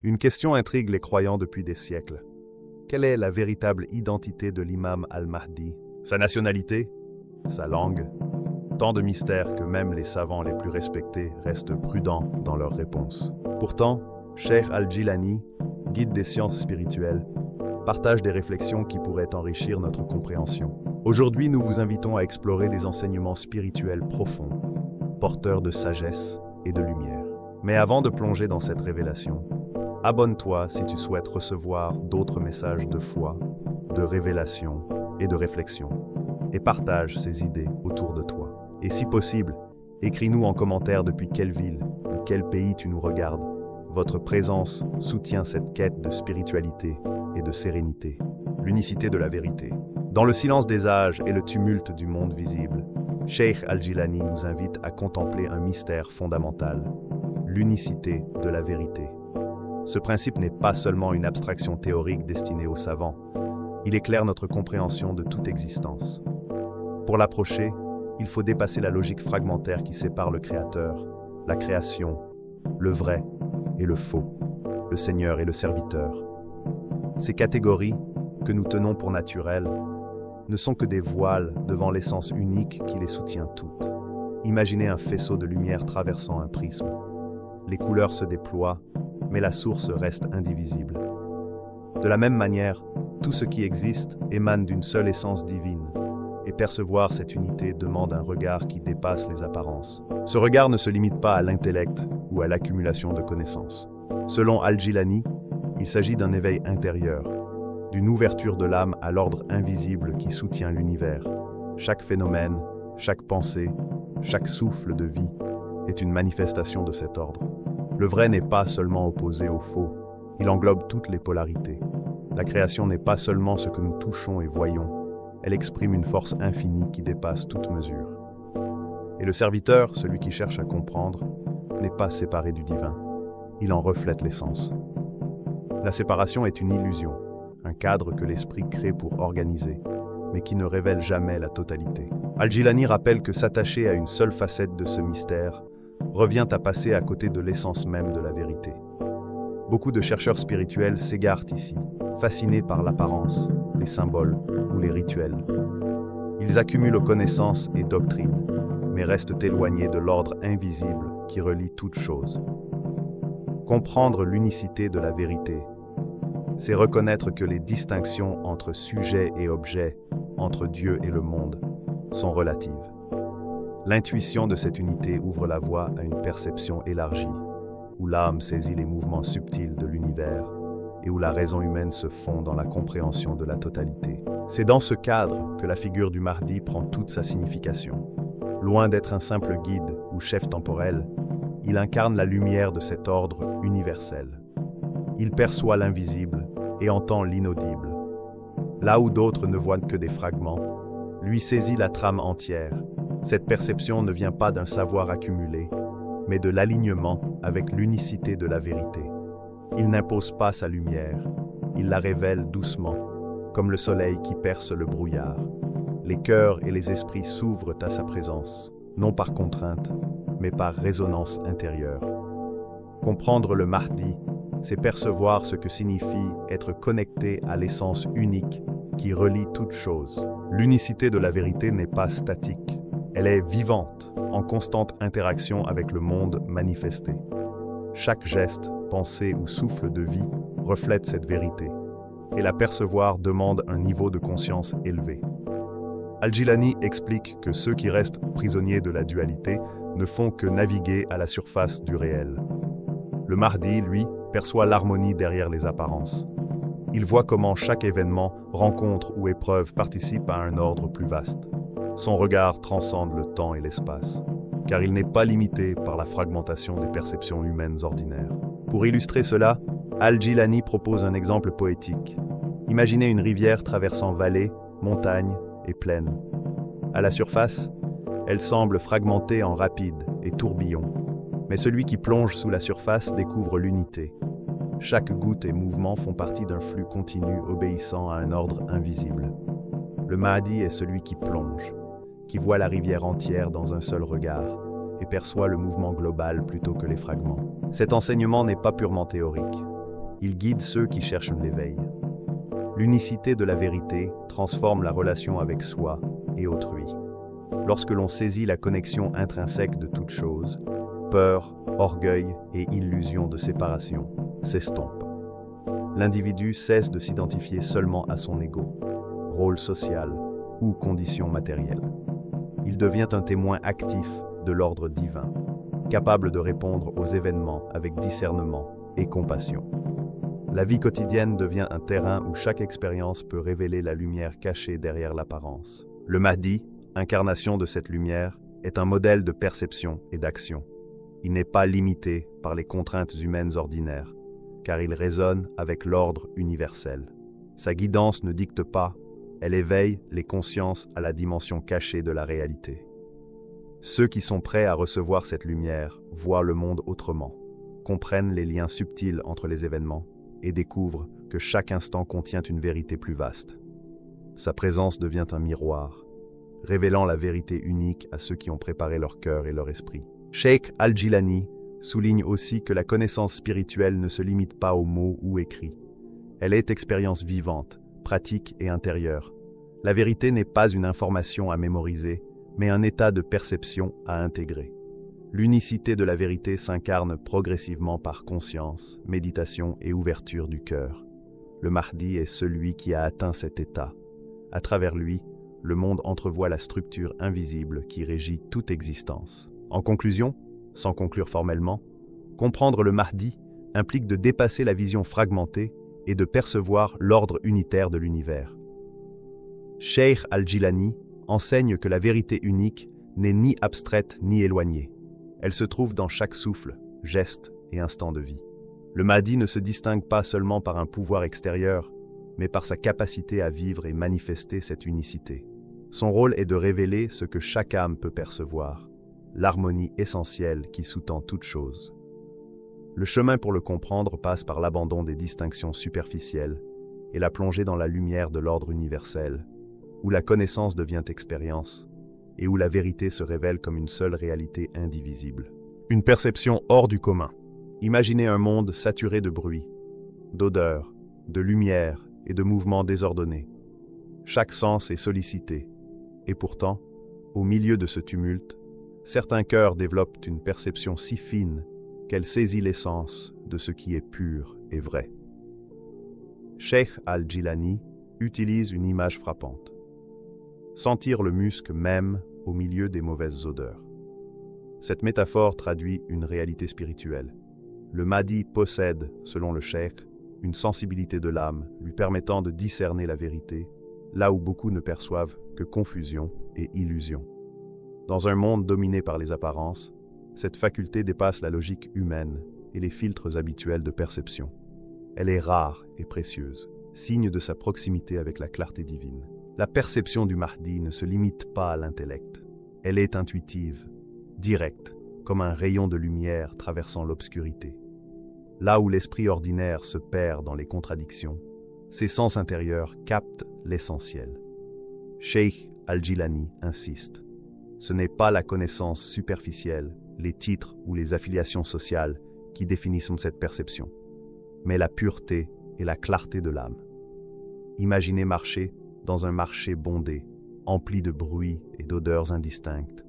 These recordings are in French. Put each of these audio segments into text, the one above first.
Une question intrigue les croyants depuis des siècles. Quelle est la véritable identité de l'imam al-Mahdi? Sa nationalité? Sa langue? Tant de mystères que même les savants les plus respectés restent prudents dans leurs réponses. Pourtant, Cheikh al-Jilani, guide des sciences spirituelles, partage des réflexions qui pourraient enrichir notre compréhension. Aujourd'hui, nous vous invitons à explorer des enseignements spirituels profonds, porteurs de sagesse et de lumière. Mais avant de plonger dans cette révélation, abonne-toi si tu souhaites recevoir d'autres messages de foi, de révélation et de réflexion, et partage ces idées autour de toi. Et si possible, écris-nous en commentaire depuis quelle ville ou quel pays tu nous regardes. Votre présence soutient cette quête de spiritualité et de sérénité, l'unicité de la vérité. Dans le silence des âges et le tumulte du monde visible, Cheikh al-Jilani nous invite à contempler un mystère fondamental, l'unicité de la vérité. Ce principe n'est pas seulement une abstraction théorique destinée aux savants, il éclaire notre compréhension de toute existence. Pour l'approcher, il faut dépasser la logique fragmentaire qui sépare le Créateur, la création, le vrai et le faux, le Seigneur et le serviteur. Ces catégories, que nous tenons pour naturelles, ne sont que des voiles devant l'essence unique qui les soutient toutes. Imaginez un faisceau de lumière traversant un prisme. Les couleurs se déploient, mais la source reste indivisible. De la même manière, tout ce qui existe émane d'une seule essence divine, et percevoir cette unité demande un regard qui dépasse les apparences. Ce regard ne se limite pas à l'intellect ou à l'accumulation de connaissances. Selon al-Jilani, il s'agit d'un éveil intérieur, d'une ouverture de l'âme à l'ordre invisible qui soutient l'univers. Chaque phénomène, chaque pensée, chaque souffle de vie est une manifestation de cet ordre. Le vrai n'est pas seulement opposé au faux, il englobe toutes les polarités. La création n'est pas seulement ce que nous touchons et voyons, elle exprime une force infinie qui dépasse toute mesure. Et le serviteur, celui qui cherche à comprendre, n'est pas séparé du divin, il en reflète l'essence. La séparation est une illusion, un cadre que l'esprit crée pour organiser, mais qui ne révèle jamais la totalité. Al-Jilani rappelle que s'attacher à une seule facette de ce mystère revient à passer à côté de l'essence même de la vérité. Beaucoup de chercheurs spirituels s'égarent ici, fascinés par l'apparence, les symboles ou les rituels. Ils accumulent connaissances et doctrines, mais restent éloignés de l'ordre invisible qui relie toutes choses. Comprendre l'unicité de la vérité, c'est reconnaître que les distinctions entre sujet et objet, entre Dieu et le monde, sont relatives. L'intuition de cette unité ouvre la voie à une perception élargie, où l'âme saisit les mouvements subtils de l'univers et où la raison humaine se fond dans la compréhension de la totalité. C'est dans ce cadre que la figure du Mahdi prend toute sa signification. Loin d'être un simple guide ou chef temporel, il incarne la lumière de cet ordre universel. Il perçoit l'invisible et entend l'inaudible. Là où d'autres ne voient que des fragments, lui saisit la trame entière. Cette perception ne vient pas d'un savoir accumulé, mais de l'alignement avec l'unicité de la vérité. Il n'impose pas sa lumière, il la révèle doucement, comme le soleil qui perce le brouillard. Les cœurs et les esprits s'ouvrent à sa présence, non par contrainte, mais par résonance intérieure. Comprendre le Mahdi, c'est percevoir ce que signifie être connecté à l'essence unique qui relie toutes choses. L'unicité de la vérité n'est pas statique, elle est vivante, en constante interaction avec le monde manifesté. Chaque geste, pensée ou souffle de vie reflète cette vérité, et la percevoir demande un niveau de conscience élevé. Al-Jilani explique que ceux qui restent prisonniers de la dualité ne font que naviguer à la surface du réel. Le Mahdi, lui, perçoit l'harmonie derrière les apparences. Il voit comment chaque événement, rencontre ou épreuve participe à un ordre plus vaste. Son regard transcende le temps et l'espace, car il n'est pas limité par la fragmentation des perceptions humaines ordinaires. Pour illustrer cela, Al-Jilani propose un exemple poétique. Imaginez une rivière traversant vallées, montagnes et plaines. À la surface, elle semble fragmentée en rapides et tourbillons, mais celui qui plonge sous la surface découvre l'unité. Chaque goutte et mouvement font partie d'un flux continu obéissant à un ordre invisible. Le Mahdi est celui qui plonge, qui voit la rivière entière dans un seul regard et perçoit le mouvement global plutôt que les fragments. Cet enseignement n'est pas purement théorique. Il guide ceux qui cherchent l'éveil. L'unicité de la vérité transforme la relation avec soi et autrui. Lorsque l'on saisit la connexion intrinsèque de toute chose, peur, orgueil et illusion de séparation s'estompent. L'individu cesse de s'identifier seulement à son ego, rôle social ou condition matérielle. Il devient un témoin actif de l'ordre divin, capable de répondre aux événements avec discernement et compassion. La vie quotidienne devient un terrain où chaque expérience peut révéler la lumière cachée derrière l'apparence. Le Mahdi, incarnation de cette lumière, est un modèle de perception et d'action. Il n'est pas limité par les contraintes humaines ordinaires, car il résonne avec l'ordre universel. Sa guidance ne dicte pas, elle éveille les consciences à la dimension cachée de la réalité. Ceux qui sont prêts à recevoir cette lumière voient le monde autrement, comprennent les liens subtils entre les événements et découvrent que chaque instant contient une vérité plus vaste. Sa présence devient un miroir, révélant la vérité unique à ceux qui ont préparé leur cœur et leur esprit. Cheikh Al-Jilani souligne aussi que la connaissance spirituelle ne se limite pas aux mots ou écrits. Elle est expérience vivante, pratique et intérieure. La vérité n'est pas une information à mémoriser, mais un état de perception à intégrer. L'unicité de la vérité s'incarne progressivement par conscience, méditation et ouverture du cœur. Le Mahdi est celui qui a atteint cet état. À travers lui, le monde entrevoit la structure invisible qui régit toute existence. En conclusion, sans conclure formellement, comprendre le Mahdi implique de dépasser la vision fragmentée et de percevoir l'ordre unitaire de l'univers. Cheikh Al-Jilani enseigne que la vérité unique n'est ni abstraite ni éloignée. Elle se trouve dans chaque souffle, geste et instant de vie. Le Mahdi ne se distingue pas seulement par un pouvoir extérieur, mais par sa capacité à vivre et manifester cette unicité. Son rôle est de révéler ce que chaque âme peut percevoir, l'harmonie essentielle qui sous-tend toute chose. Le chemin pour le comprendre passe par l'abandon des distinctions superficielles et la plongée dans la lumière de l'ordre universel, où la connaissance devient expérience et où la vérité se révèle comme une seule réalité indivisible. Une perception hors du commun. Imaginez un monde saturé de bruit, d'odeurs, de lumière et de mouvements désordonnés. Chaque sens est sollicité, et pourtant, au milieu de ce tumulte, certains cœurs développent une perception si fine qu'elle saisit l'essence de ce qui est pur et vrai. Cheikh Al-Jilani utilise une image frappante. Sentir le musc même au milieu des mauvaises odeurs. Cette métaphore traduit une réalité spirituelle. Le Mahdi possède, selon le cheikh, une sensibilité de l'âme lui permettant de discerner la vérité, là où beaucoup ne perçoivent que confusion et illusion. Dans un monde dominé par les apparences, cette faculté dépasse la logique humaine et les filtres habituels de perception. Elle est rare et précieuse, signe de sa proximité avec la clarté divine. La perception du Mahdi ne se limite pas à l'intellect. Elle est intuitive, directe, comme un rayon de lumière traversant l'obscurité. Là où l'esprit ordinaire se perd dans les contradictions, ses sens intérieurs captent l'essentiel. Cheikh Al-Jilani insiste. Ce n'est pas la connaissance superficielle, les titres ou les affiliations sociales qui définissent cette perception, mais la pureté et la clarté de l'âme. Imaginez marcher dans un marché bondé, empli de bruit et d'odeurs indistinctes.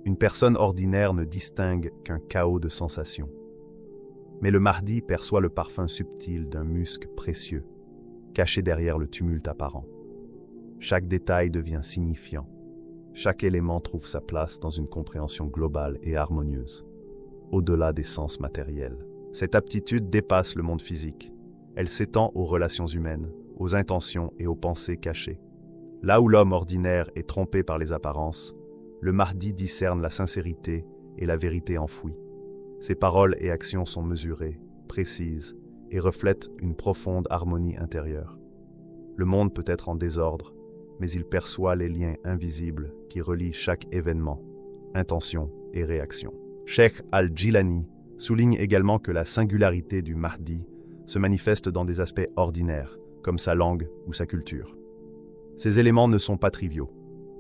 Une personne ordinaire ne distingue qu'un chaos de sensations. Mais le Mahdi perçoit le parfum subtil d'un musc précieux, caché derrière le tumulte apparent. Chaque détail devient signifiant. Chaque élément trouve sa place dans une compréhension globale et harmonieuse, au-delà des sens matériels. Cette aptitude dépasse le monde physique. Elle s'étend aux relations humaines, aux intentions et aux pensées cachées. Là où l'homme ordinaire est trompé par les apparences, le Mahdi discerne la sincérité et la vérité enfouie. Ses paroles et actions sont mesurées, précises et reflètent une profonde harmonie intérieure. Le monde peut être en désordre, mais il perçoit les liens invisibles qui relient chaque événement, intention et réaction. Cheikh Al-Jilani souligne également que la singularité du Mahdi se manifeste dans des aspects ordinaires, comme sa langue ou sa culture. Ces éléments ne sont pas triviaux.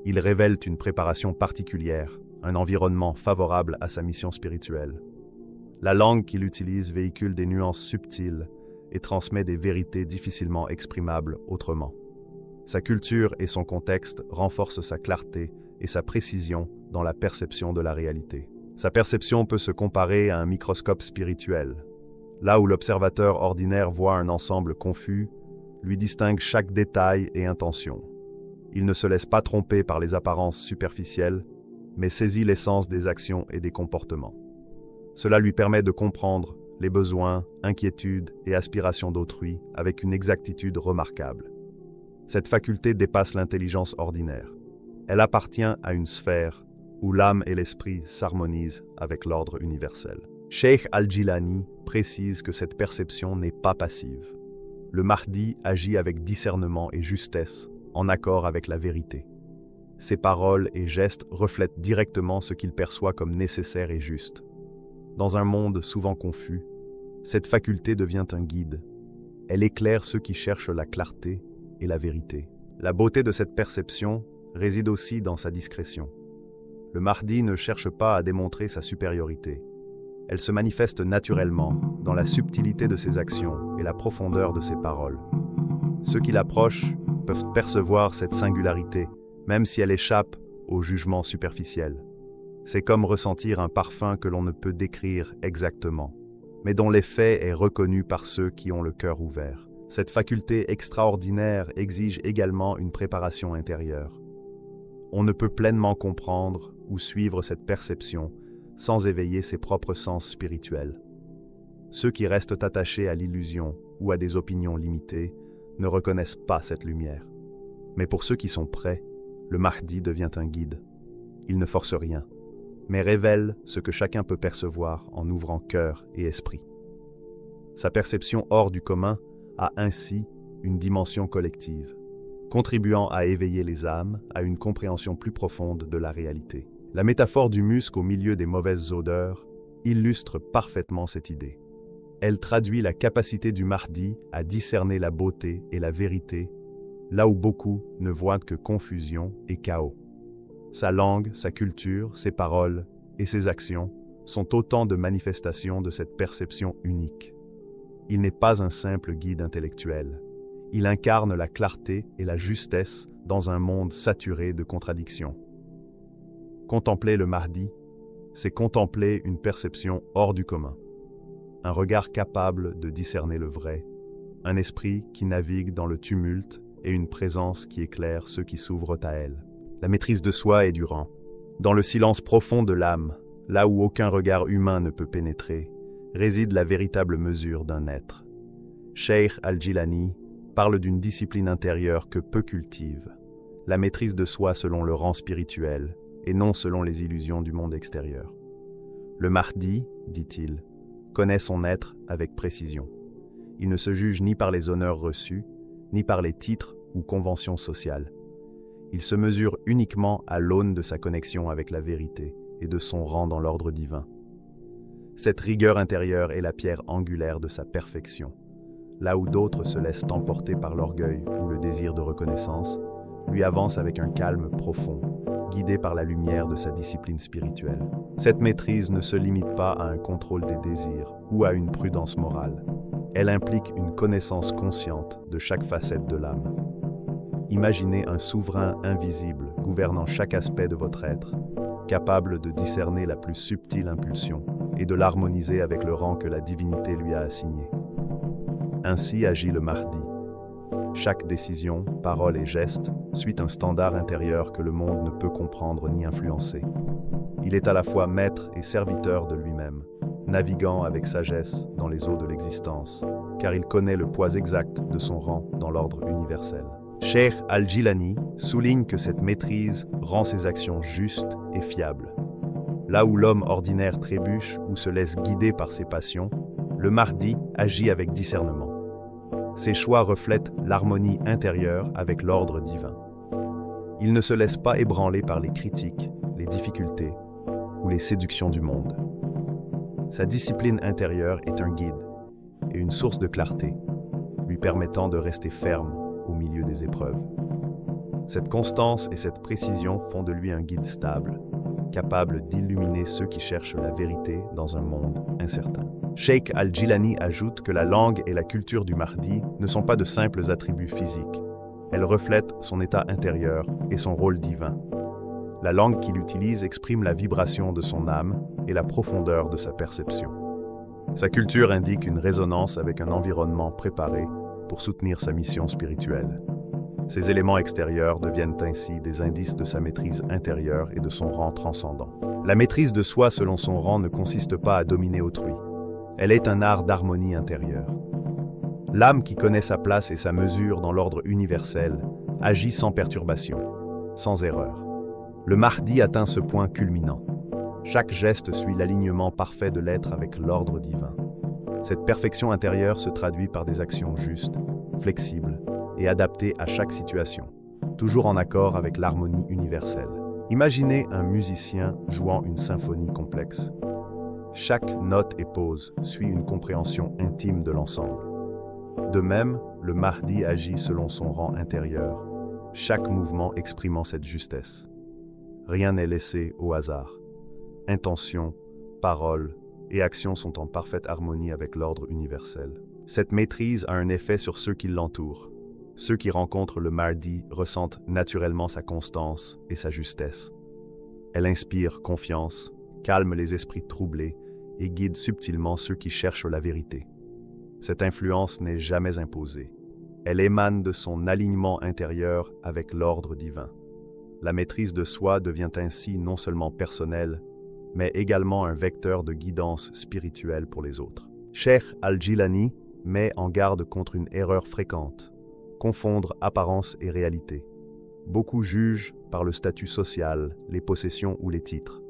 Ils révèlent une préparation particulière, un environnement favorable à sa mission spirituelle. La langue qu'il utilise véhicule des nuances subtiles, et transmet des vérités difficilement exprimables autrement. Sa culture et son contexte renforcent sa clarté et sa précision dans la perception de la réalité. Sa perception peut se comparer à un microscope spirituel. Là où l'observateur ordinaire voit un ensemble confus, lui distingue chaque détail et intention. Il ne se laisse pas tromper par les apparences superficielles, mais saisit l'essence des actions et des comportements. Cela lui permet de comprendre les besoins, inquiétudes et aspirations d'autrui avec une exactitude remarquable. Cette faculté dépasse l'intelligence ordinaire. Elle appartient à une sphère où l'âme et l'esprit s'harmonisent avec l'ordre universel. Cheikh Al-Jilani précise que cette perception n'est pas passive. Le Mahdi agit avec discernement et justesse, en accord avec la vérité. Ses paroles et gestes reflètent directement ce qu'il perçoit comme nécessaire et juste. Dans un monde souvent confus, cette faculté devient un guide. Elle éclaire ceux qui cherchent la clarté et la vérité. La beauté de cette perception réside aussi dans sa discrétion. Le Mahdi ne cherche pas à démontrer sa supériorité. Elle se manifeste naturellement dans la subtilité de ses actions et la profondeur de ses paroles. Ceux qui l'approchent peuvent percevoir cette singularité, même si elle échappe au jugement superficiel. C'est comme ressentir un parfum que l'on ne peut décrire exactement, mais dont l'effet est reconnu par ceux qui ont le cœur ouvert. Cette faculté extraordinaire exige également une préparation intérieure. On ne peut pleinement comprendre ou suivre cette perception sans éveiller ses propres sens spirituels. Ceux qui restent attachés à l'illusion ou à des opinions limitées ne reconnaissent pas cette lumière. Mais pour ceux qui sont prêts, le Mahdi devient un guide. Il ne force rien, mais révèle ce que chacun peut percevoir en ouvrant cœur et esprit. Sa perception hors du commun a ainsi une dimension collective, contribuant à éveiller les âmes à une compréhension plus profonde de la réalité. La métaphore du musc au milieu des mauvaises odeurs illustre parfaitement cette idée. Elle traduit la capacité du Mahdi à discerner la beauté et la vérité, là où beaucoup ne voient que confusion et chaos. Sa langue, sa culture, ses paroles et ses actions sont autant de manifestations de cette perception unique. Il n'est pas un simple guide intellectuel. Il incarne la clarté et la justesse dans un monde saturé de contradictions. Contempler le Mahdi, c'est contempler une perception hors du commun. Un regard capable de discerner le vrai, un esprit qui navigue dans le tumulte et une présence qui éclaire ceux qui s'ouvrent à elle. La maîtrise de soi est du rang. Dans le silence profond de l'âme, là où aucun regard humain ne peut pénétrer, réside la véritable mesure d'un être. Cheikh Al-Jilani parle d'une discipline intérieure que peu cultivent, la maîtrise de soi selon le rang spirituel et non selon les illusions du monde extérieur. Le Mahdi, dit-il, connaît son être avec précision. Il ne se juge ni par les honneurs reçus, ni par les titres ou conventions sociales. Il se mesure uniquement à l'aune de sa connexion avec la vérité et de son rang dans l'ordre divin. Cette rigueur intérieure est la pierre angulaire de sa perfection. Là où d'autres se laissent emporter par l'orgueil ou le désir de reconnaissance, lui avance avec un calme profond, guidé par la lumière de sa discipline spirituelle. Cette maîtrise ne se limite pas à un contrôle des désirs ou à une prudence morale. Elle implique une connaissance consciente de chaque facette de l'âme. Imaginez un souverain invisible gouvernant chaque aspect de votre être, capable de discerner la plus subtile impulsion et de l'harmoniser avec le rang que la divinité lui a assigné. Ainsi agit le Mahdi. Chaque décision, parole et geste suit un standard intérieur que le monde ne peut comprendre ni influencer. Il est à la fois maître et serviteur de lui-même, naviguant avec sagesse dans les eaux de l'existence, car il connaît le poids exact de son rang dans l'ordre universel. Cheikh Al-Jilani souligne que cette maîtrise rend ses actions justes et fiables. Là où l'homme ordinaire trébuche ou se laisse guider par ses passions, le Mahdi agit avec discernement. Ses choix reflètent l'harmonie intérieure avec l'ordre divin. Il ne se laisse pas ébranler par les critiques, les difficultés ou les séductions du monde. Sa discipline intérieure est un guide et une source de clarté, lui permettant de rester ferme au milieu des épreuves. Cette constance et cette précision font de lui un guide stable, capable d'illuminer ceux qui cherchent la vérité dans un monde incertain. Cheikh Al-Jilani ajoute que la langue et la culture du Mahdi ne sont pas de simples attributs physiques. Elles reflètent son état intérieur et son rôle divin. La langue qu'il utilise exprime la vibration de son âme et la profondeur de sa perception. Sa culture indique une résonance avec un environnement préparé pour soutenir sa mission spirituelle. Ces éléments extérieurs deviennent ainsi des indices de sa maîtrise intérieure et de son rang transcendant. La maîtrise de soi selon son rang ne consiste pas à dominer autrui. Elle est un art d'harmonie intérieure. L'âme qui connaît sa place et sa mesure dans l'ordre universel agit sans perturbation, sans erreur. Le Mahdi atteint ce point culminant. Chaque geste suit l'alignement parfait de l'être avec l'ordre divin. Cette perfection intérieure se traduit par des actions justes, flexibles et adaptées à chaque situation, toujours en accord avec l'harmonie universelle. Imaginez un musicien jouant une symphonie complexe. Chaque note et pause suit une compréhension intime de l'ensemble. De même, le Mahdi agit selon son rang intérieur, chaque mouvement exprimant cette justesse. Rien n'est laissé au hasard. Intention, paroles et actions sont en parfaite harmonie avec l'ordre universel. Cette maîtrise a un effet sur ceux qui l'entourent. Ceux qui rencontrent le Mahdi ressentent naturellement sa constance et sa justesse. Elle inspire confiance, calme les esprits troublés et guide subtilement ceux qui cherchent la vérité. Cette influence n'est jamais imposée. Elle émane de son alignement intérieur avec l'ordre divin. La maîtrise de soi devient ainsi non seulement personnelle, mais également un vecteur de guidance spirituelle pour les autres. Cheikh Al-Jilani met en garde contre une erreur fréquente: confondre apparence et réalité. Beaucoup jugent par le statut social, les possessions ou les titres.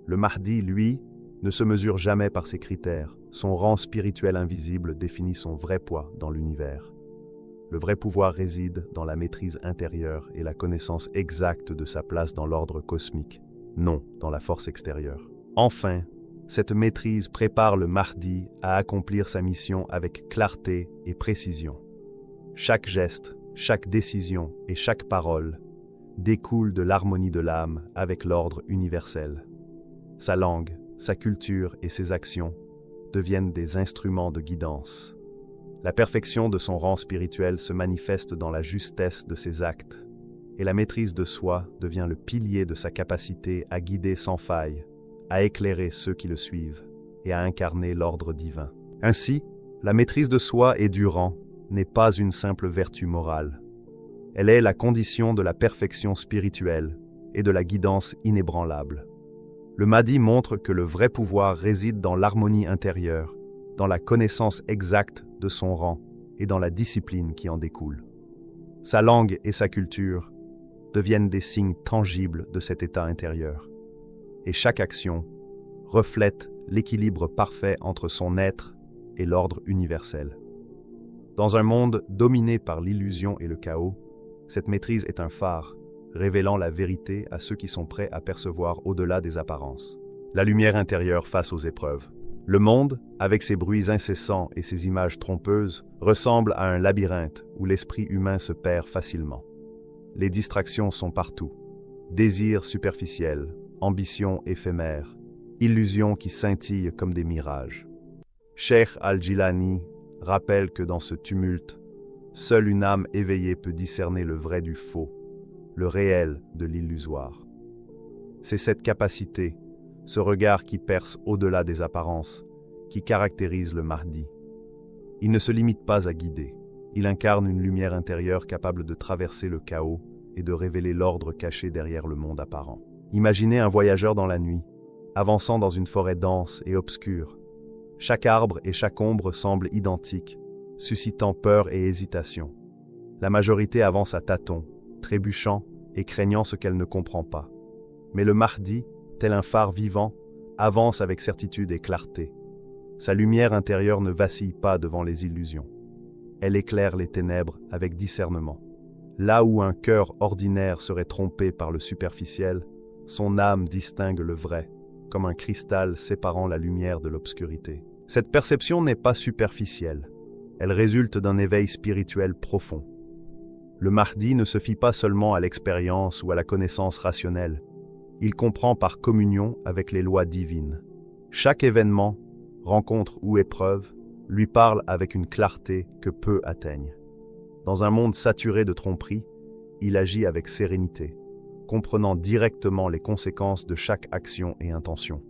Le Mahdi, lui, ne se mesure jamais par ces critères. Son rang spirituel invisible définit son vrai poids dans l'univers. Le vrai pouvoir réside dans la maîtrise intérieure et la connaissance exacte de sa place dans l'ordre cosmique, non dans la force extérieure. Enfin, cette maîtrise prépare le Mahdi à accomplir sa mission avec clarté et précision. Chaque geste, chaque décision et chaque parole découle de l'harmonie de l'âme avec l'ordre universel. Sa langue, sa culture et ses actions deviennent des instruments de guidance. La perfection de son rang spirituel se manifeste dans la justesse de ses actes, et la maîtrise de soi devient le pilier de sa capacité à guider sans faille, à éclairer ceux qui le suivent et à incarner l'ordre divin. Ainsi, la maîtrise de soi et du rang n'est pas une simple vertu morale. Elle est la condition de la perfection spirituelle et de la guidance inébranlable. Le Mahdi montre que le vrai pouvoir réside dans l'harmonie intérieure, dans la connaissance exacte de son rang et dans la discipline qui en découle. Sa langue et sa culture deviennent des signes tangibles de cet état intérieur. Et chaque action reflète l'équilibre parfait entre son être et l'ordre universel. Dans un monde dominé par l'illusion et le chaos, cette maîtrise est un phare, révélant la vérité à ceux qui sont prêts à percevoir au-delà des apparences. La lumière intérieure face aux épreuves. Le monde, avec ses bruits incessants et ses images trompeuses, ressemble à un labyrinthe où l'esprit humain se perd facilement. Les distractions sont partout. Désirs superficiels, ambitions éphémères, illusions qui scintillent comme des mirages. Cheikh Al-Jilani rappelle que dans ce tumulte, seule une âme éveillée peut discerner le vrai du faux, le réel de l'illusoire. C'est cette capacité, ce regard qui perce au-delà des apparences, qui caractérise le Mahdi. Il ne se limite pas à guider, il incarne une lumière intérieure capable de traverser le chaos et de révéler l'ordre caché derrière le monde apparent. Imaginez un voyageur dans la nuit, avançant dans une forêt dense et obscure. Chaque arbre et chaque ombre semblent identiques, suscitant peur et hésitation. La majorité avance à tâtons, trébuchant et craignant ce qu'elle ne comprend pas. Mais le Mahdi, tel un phare vivant, avance avec certitude et clarté. Sa lumière intérieure ne vacille pas devant les illusions. Elle éclaire les ténèbres avec discernement. Là où un cœur ordinaire serait trompé par le superficiel, son âme distingue le vrai, comme un cristal séparant la lumière de l'obscurité. Cette perception n'est pas superficielle. Elle résulte d'un éveil spirituel profond. Le Mahdi ne se fie pas seulement à l'expérience ou à la connaissance rationnelle. Il comprend par communion avec les lois divines. Chaque événement, rencontre ou épreuve, lui parle avec une clarté que peu atteignent. Dans un monde saturé de tromperies, il agit avec sérénité, comprenant directement les conséquences de chaque action et intention.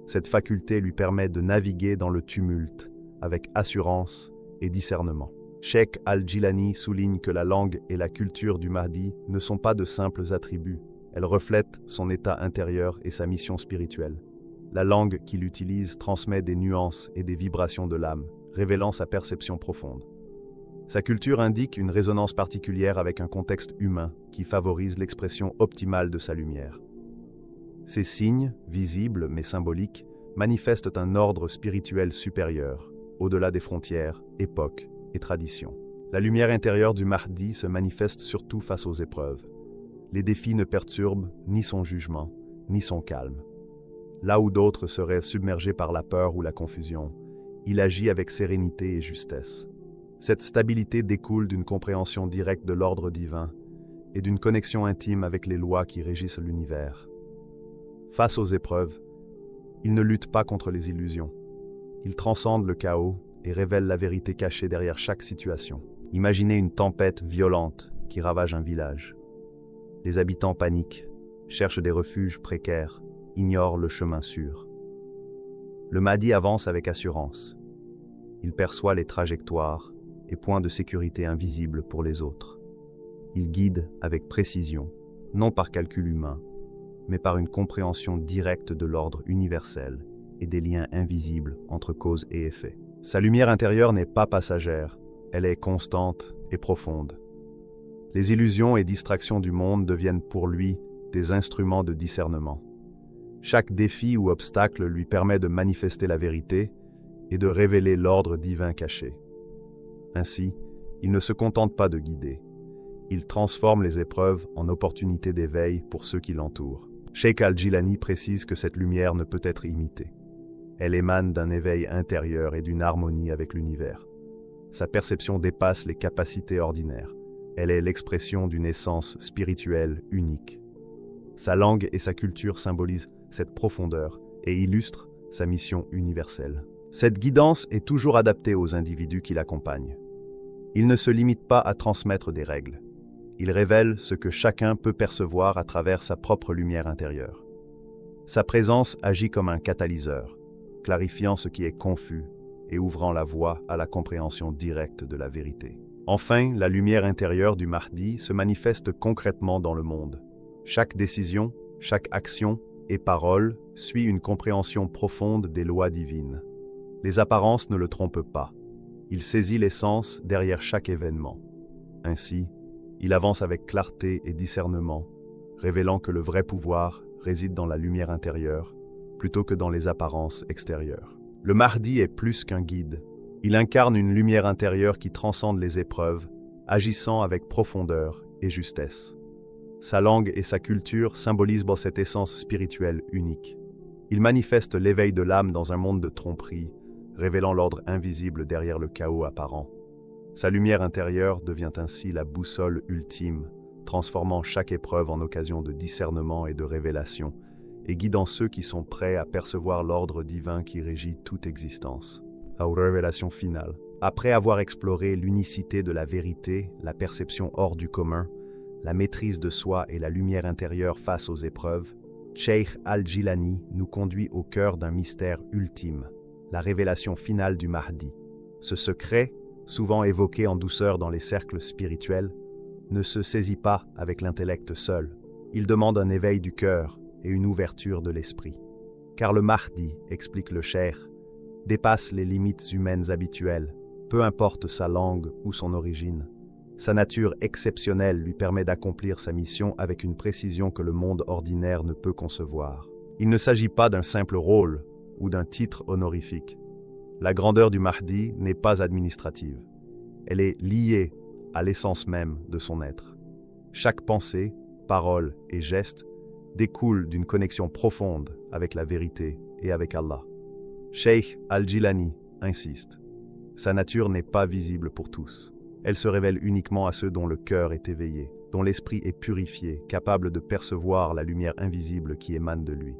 Cette faculté lui permet de naviguer dans le tumulte avec assurance et discernement. Cheikh Al-Jilani souligne que la langue et la culture du Mahdi ne sont pas de simples attributs. Elles reflètent son état intérieur et sa mission spirituelle. La langue qu'il utilise transmet des nuances et des vibrations de l'âme, révélant sa perception profonde. Sa culture indique une résonance particulière avec un contexte humain qui favorise l'expression optimale de sa lumière. Ces signes, visibles mais symboliques, manifestent un ordre spirituel supérieur, au-delà des frontières, époques et traditions. La lumière intérieure du Mahdi se manifeste surtout face aux épreuves. Les défis ne perturbent ni son jugement, ni son calme. Là où d'autres seraient submergés par la peur ou la confusion, il agit avec sérénité et justesse. Cette stabilité découle d'une compréhension directe de l'ordre divin et d'une connexion intime avec les lois qui régissent l'univers. Face aux épreuves, il ne lutte pas contre les illusions. Il transcende le chaos et révèle la vérité cachée derrière chaque situation. Imaginez une tempête violente qui ravage un village. Les habitants paniquent, cherchent des refuges précaires, ignorent le chemin sûr. Le Mahdi avance avec assurance. Il perçoit les trajectoires et points de sécurité invisibles pour les autres. Il guide avec précision, non par calcul humain, mais par une compréhension directe de l'ordre universel et des liens invisibles entre cause et effet. Sa lumière intérieure n'est pas passagère, elle est constante et profonde. Les illusions et distractions du monde deviennent pour lui des instruments de discernement. Chaque défi ou obstacle lui permet de manifester la vérité et de révéler l'ordre divin caché. Ainsi, il ne se contente pas de guider. Il transforme les épreuves en opportunités d'éveil pour ceux qui l'entourent. Cheikh Al-Jilani précise que cette lumière ne peut être imitée. Elle émane d'un éveil intérieur et d'une harmonie avec l'univers. Sa perception dépasse les capacités ordinaires. Elle est l'expression d'une essence spirituelle unique. Sa langue et sa culture symbolisent cette profondeur et illustrent sa mission universelle. Cette guidance est toujours adaptée aux individus qui l'accompagnent. Il ne se limite pas à transmettre des règles. Il révèle ce que chacun peut percevoir à travers sa propre lumière intérieure. Sa présence agit comme un catalyseur, clarifiant ce qui est confus et ouvrant la voie à la compréhension directe de la vérité. Enfin, la lumière intérieure du Mahdi se manifeste concrètement dans le monde. Chaque décision, chaque action et parole suit une compréhension profonde des lois divines. Les apparences ne le trompent pas. Il saisit l'essence derrière chaque événement. Ainsi, il avance avec clarté et discernement, révélant que le vrai pouvoir réside dans la lumière intérieure, plutôt que dans les apparences extérieures. Le Mahdi est plus qu'un guide. Il incarne une lumière intérieure qui transcende les épreuves, agissant avec profondeur et justesse. Sa langue et sa culture symbolisent cette essence spirituelle unique. Il manifeste l'éveil de l'âme dans un monde de tromperies, révélant l'ordre invisible derrière le chaos apparent. Sa lumière intérieure devient ainsi la boussole ultime, transformant chaque épreuve en occasion de discernement et de révélation, et guidant ceux qui sont prêts à percevoir l'ordre divin qui régit toute existence. La révélation finale. Après avoir exploré l'unicité de la vérité, la perception hors du commun, la maîtrise de soi et la lumière intérieure face aux épreuves, Cheikh Al-Jilani nous conduit au cœur d'un mystère ultime, la révélation finale du Mahdi. Ce secret, souvent évoqué en douceur dans les cercles spirituels, ne se saisit pas avec l'intellect seul. Il demande un éveil du cœur et une ouverture de l'esprit. Car le Mahdi, explique le cheikh, dépasse les limites humaines habituelles, peu importe sa langue ou son origine. Sa nature exceptionnelle lui permet d'accomplir sa mission avec une précision que le monde ordinaire ne peut concevoir. Il ne s'agit pas d'un simple rôle ou d'un titre honorifique. La grandeur du Mahdi n'est pas administrative. Elle est liée à l'essence même de son être. Chaque pensée, parole et geste découle d'une connexion profonde avec la vérité et avec Allah. Cheikh Al-Jilani insiste. Sa nature n'est pas visible pour tous. Elle se révèle uniquement à ceux dont le cœur est éveillé. dont l'esprit est purifié, capable de percevoir la lumière invisible qui émane de lui.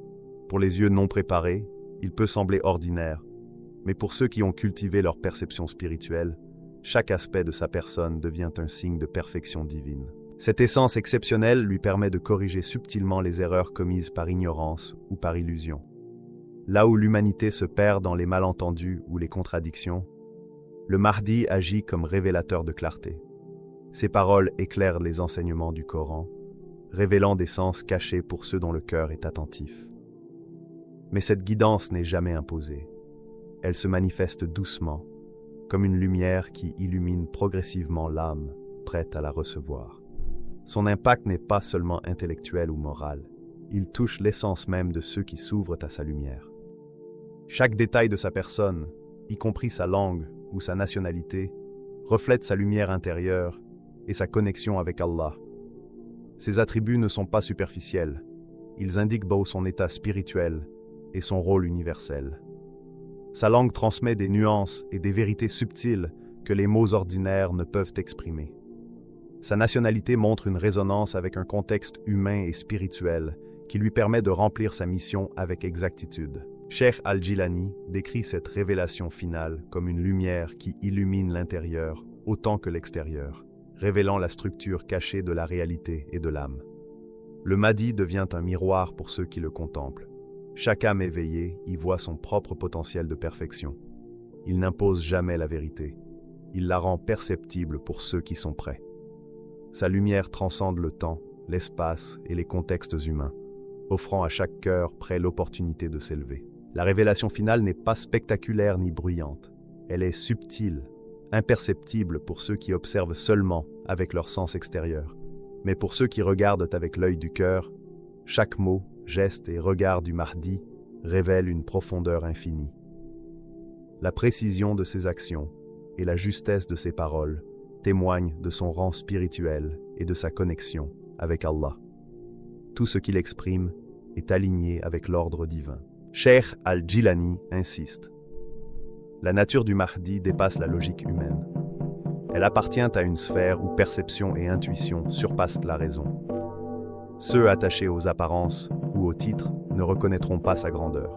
Pour les yeux non préparés, il peut sembler ordinaire, mais pour ceux qui ont cultivé leur perception spirituelle, chaque aspect de sa personne devient un signe de perfection divine. Cette essence exceptionnelle lui permet de corriger subtilement les erreurs commises par ignorance ou par illusion. Là où l'humanité se perd dans les malentendus ou les contradictions, le Mahdi agit comme révélateur de clarté. Ses paroles éclairent les enseignements du Coran, révélant des sens cachés pour ceux dont le cœur est attentif. Mais cette guidance n'est jamais imposée. Elle se manifeste doucement, comme une lumière qui illumine progressivement l'âme, prête à la recevoir. Son impact n'est pas seulement intellectuel ou moral, il touche l'essence même de ceux qui s'ouvrent à sa lumière. Chaque détail de sa personne, y compris sa langue ou sa nationalité, reflète sa lumière intérieure et sa connexion avec Allah. Ses attributs ne sont pas superficiels, ils indiquent beau son état spirituel et son rôle universel. Sa langue transmet des nuances et des vérités subtiles que les mots ordinaires ne peuvent exprimer. Sa nationalité montre une résonance avec un contexte humain et spirituel qui lui permet de remplir sa mission avec exactitude. Cheikh Al-Jilani décrit cette révélation finale comme une lumière qui illumine l'intérieur autant que l'extérieur, révélant la structure cachée de la réalité et de l'âme. Le Mahdi devient un miroir pour ceux qui le contemplent. Chaque âme éveillée y voit son propre potentiel de perfection. Il n'impose jamais la vérité. Il la rend perceptible pour ceux qui sont prêts. Sa lumière transcende le temps, l'espace et les contextes humains, offrant à chaque cœur prêt l'opportunité de s'élever. La révélation finale n'est pas spectaculaire ni bruyante. Elle est subtile, imperceptible pour ceux qui observent seulement avec leur sens extérieur. Mais pour ceux qui regardent avec l'œil du cœur, chaque mot, geste et regard du Mahdi révèle une profondeur infinie. La précision de ses actions et la justesse de ses paroles témoignent de son rang spirituel et de sa connexion avec Allah. Tout ce qu'il exprime est aligné avec l'ordre divin. Cheikh Al-Jilani insiste. La nature du Mahdi dépasse la logique humaine. Elle appartient à une sphère où perception et intuition surpassent la raison. Ceux attachés aux apparences ou aux titres ne reconnaîtront pas sa grandeur.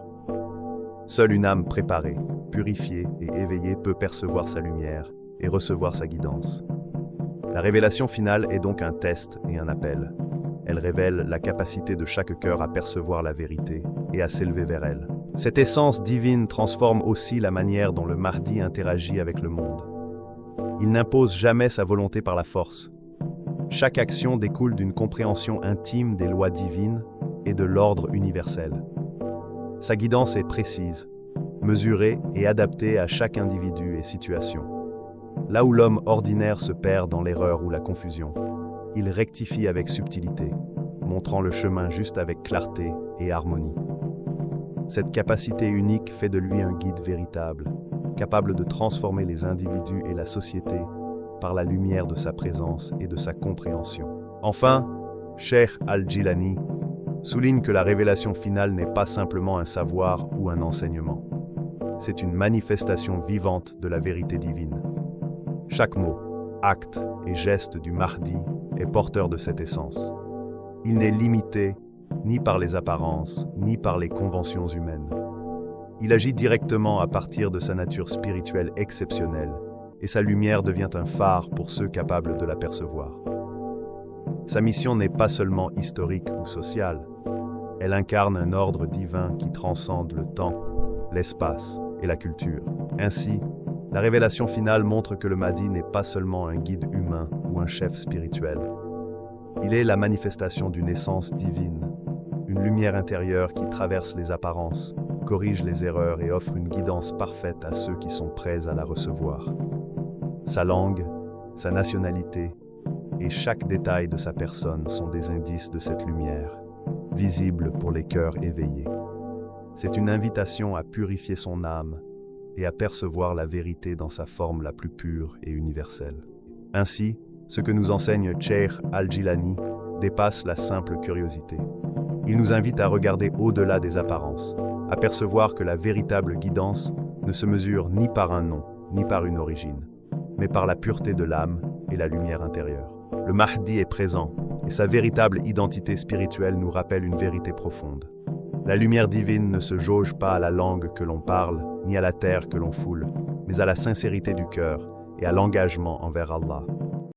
Seule une âme préparée, purifiée et éveillée peut percevoir sa lumière et recevoir sa guidance. La révélation finale est donc un test et un appel. Elle révèle la capacité de chaque cœur à percevoir la vérité et à s'élever vers elle. Cette essence divine transforme aussi la manière dont le Mahdi interagit avec le monde. Il n'impose jamais sa volonté par la force. Chaque action découle d'une compréhension intime des lois divines et de l'ordre universel. Sa guidance est précise, mesurée et adaptée à chaque individu et situation. Là où l'homme ordinaire se perd dans l'erreur ou la confusion, il rectifie avec subtilité, montrant le chemin juste avec clarté et harmonie. Cette capacité unique fait de lui un guide véritable, capable de transformer les individus et la société par la lumière de sa présence et de sa compréhension. Enfin, Cheikh Al-Jilani souligne que la révélation finale n'est pas simplement un savoir ou un enseignement. C'est une manifestation vivante de la vérité divine. Chaque mot, acte et geste du Mahdi est porteur de cette essence. Il n'est limité ni par les apparences, ni par les conventions humaines. Il agit directement à partir de sa nature spirituelle exceptionnelle, et sa lumière devient un phare pour ceux capables de l'apercevoir. Sa mission n'est pas seulement historique ou sociale, elle incarne un ordre divin qui transcende le temps, l'espace et la culture. Ainsi, la révélation finale montre que le Mahdi n'est pas seulement un guide humain ou un chef spirituel. Il est la manifestation d'une essence divine, une lumière intérieure qui traverse les apparences, corrige les erreurs et offre une guidance parfaite à ceux qui sont prêts à la recevoir. Sa langue, sa nationalité et chaque détail de sa personne sont des indices de cette lumière, visibles pour les cœurs éveillés. C'est une invitation à purifier son âme et à percevoir la vérité dans sa forme la plus pure et universelle. Ainsi, ce que nous enseigne Cheikh Al-Jilani dépasse la simple curiosité. Il nous invite à regarder au-delà des apparences, à percevoir que la véritable guidance ne se mesure ni par un nom, ni par une origine, mais par la pureté de l'âme et la lumière intérieure. Le Mahdi est présent, et sa véritable identité spirituelle nous rappelle une vérité profonde. La lumière divine ne se jauge pas à la langue que l'on parle, ni à la terre que l'on foule, mais à la sincérité du cœur et à l'engagement envers Allah.